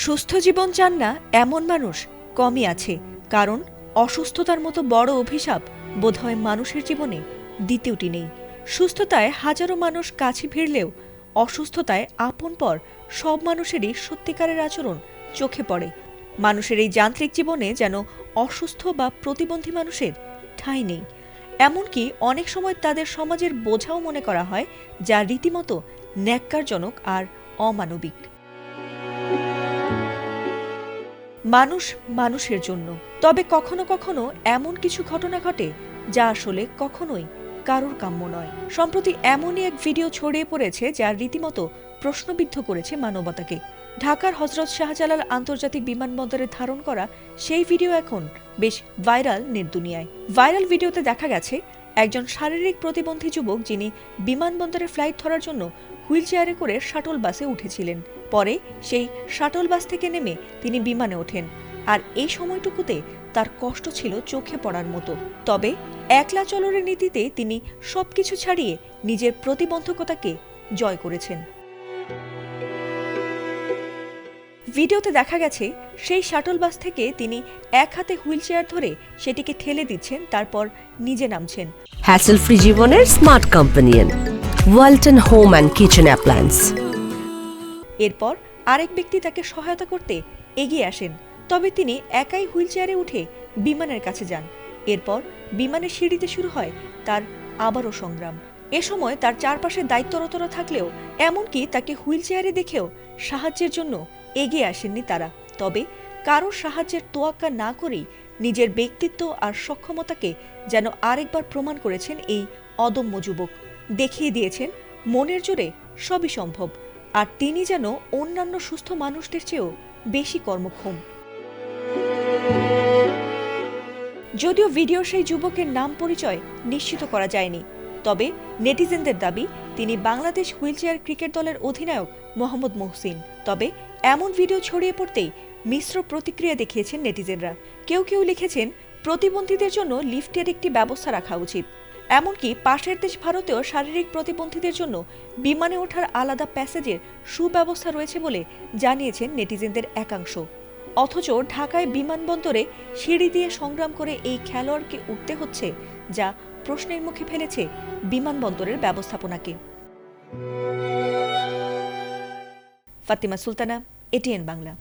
সুস্থ জীবন চান না এমন মানুষ কমই আছে, কারণ অসুস্থতার মতো বড় অভিশাপ বোধহয় মানুষের জীবনে দ্বিতীয়টি নেই। সুস্থতায় হাজারো মানুষ কাছে ভিড়লেও অসুস্থতায় আপন পর সব মানুষেরই সত্যিকারের আচরণ চোখে পড়ে। মানুষের এই যান্ত্রিক জীবনে যেন অসুস্থ বা প্রতিবন্ধী মানুষের ঠাঁই নেই। এমনকি অনেক সময় তাদের সমাজের বোঝাও মনে করা হয়, যা রীতিমতো ন্যাক্কারজনক আর অমানবিক। মানুষ মানুষের জন্য, তবে কখনো কখনো এমন কিছু ঘটনা ঘটে যা আসলে কখনোই কারোর কাম্য নয়। সম্প্রতি এমনই এক ভিডিও ছড়িয়ে পড়েছে যা রীতিমতো প্রশ্নবিদ্ধ করেছে মানবতাকে। ঢাকার হযরত শাহজালাল আন্তর্জাতিক বিমানবন্দরে ধারণ করা সেই ভিডিও এখন বেশ ভাইরাল নেটদুনিয়ায়। ভাইরাল ভিডিওতে দেখা গেছে একজন শারীরিক প্রতিবন্ধী যুবক, যিনি বিমানবন্দরে ফ্লাইট ধরার জন্য হুইলচেয়ারে করে শাটল বাসে উঠেছিলেন। পরে সেই শাটল বাস থেকে নেমে তিনি বিমানে ওঠেন, আর এই সময়টুকুতে তার কষ্ট ছিল চোখে পড়ার মতো। তবে একলা চলরের নীতিতে তিনি সবকিছু ছাড়িয়ে নিজের প্রতিবন্ধকতাকে জয় করেছেন। ভিডিওতে দেখা গেছে সেই শাটল বাস থেকে তিনি এক হাতে হুইলচেয়ার ধরে সেটিকে ঠেলে দিচ্ছেন, তারপর নিজে নামছেন। হ্যাসেল ফ্রি জীবনের smart companion Walton home and kitchen appliance. এরপর আরেক ব্যক্তি তাকে সহায়তা করতে এগিয়ে আসেন, তবে তিনি একাই হুইলচেয়ারে উঠে বিমানের কাছে যান। এরপর বিমানের সিঁড়িতে শুরু হয় তার আবারও সংগ্রাম। এ সময় তার চারপাশে দায়িত্বরতরা থাকলেও, এমনকি তাকে হুইলচেয়ারে দেখেও সাহায্যের জন্য এগিয়ে আসেননি তারা। তবে কারোর সাহায্যের তোয়াক্কা না করেই নিজের ব্যক্তিত্ব আর সক্ষমতাকে যেন আরেকবার প্রমাণ করেছেন এই অদম্য যুবক। দেখিয়ে দিয়েছেন মনের জোরে সবই সম্ভব, আর তিনি যেন অন্যান্য সুস্থ মানুষদের চেয়েও বেশি কর্মক্ষম। যদিও ভিডিও সেই যুবকের নাম পরিচয় নিশ্চিত করা যায়নি, তবে নেটিজেনদের দাবি তিনি বাংলাদেশ হুইলচেয়ার ক্রিকেট দলের অধিনায়ক মোহাম্মদ মহসিন। তবে এমন ভিডিও ছড়িয়ে পড়তেই মিশ্র প্রতিক্রিয়া দেখিয়েছেন নেটিজেনরা। কেউ কেউ লিখেছেন প্রতিবন্ধীদের জন্য লিফটের একটি ব্যবস্থা রাখা উচিত। এমনকি পাশের দেশ ভারতেও শারীরিক প্রতিবন্ধীদের জন্য বিমানে ওঠার আলাদা প্যাসেজের সুব্যবস্থা রয়েছে বলে জানিয়েছেন নেটিজেনদের একাংশ। অথচ ঢাকায় বিমানবন্দরে সিঁড়ি দিয়ে সংগ্রাম করে এই খেলোয়াড়কে উঠতে হচ্ছে, যা প্রশ্নের মুখে ফেলেছে বিমানবন্দরের ব্যবস্থাপনাকে। ফাতিমা সুলতানা, এটিএন বাংলা।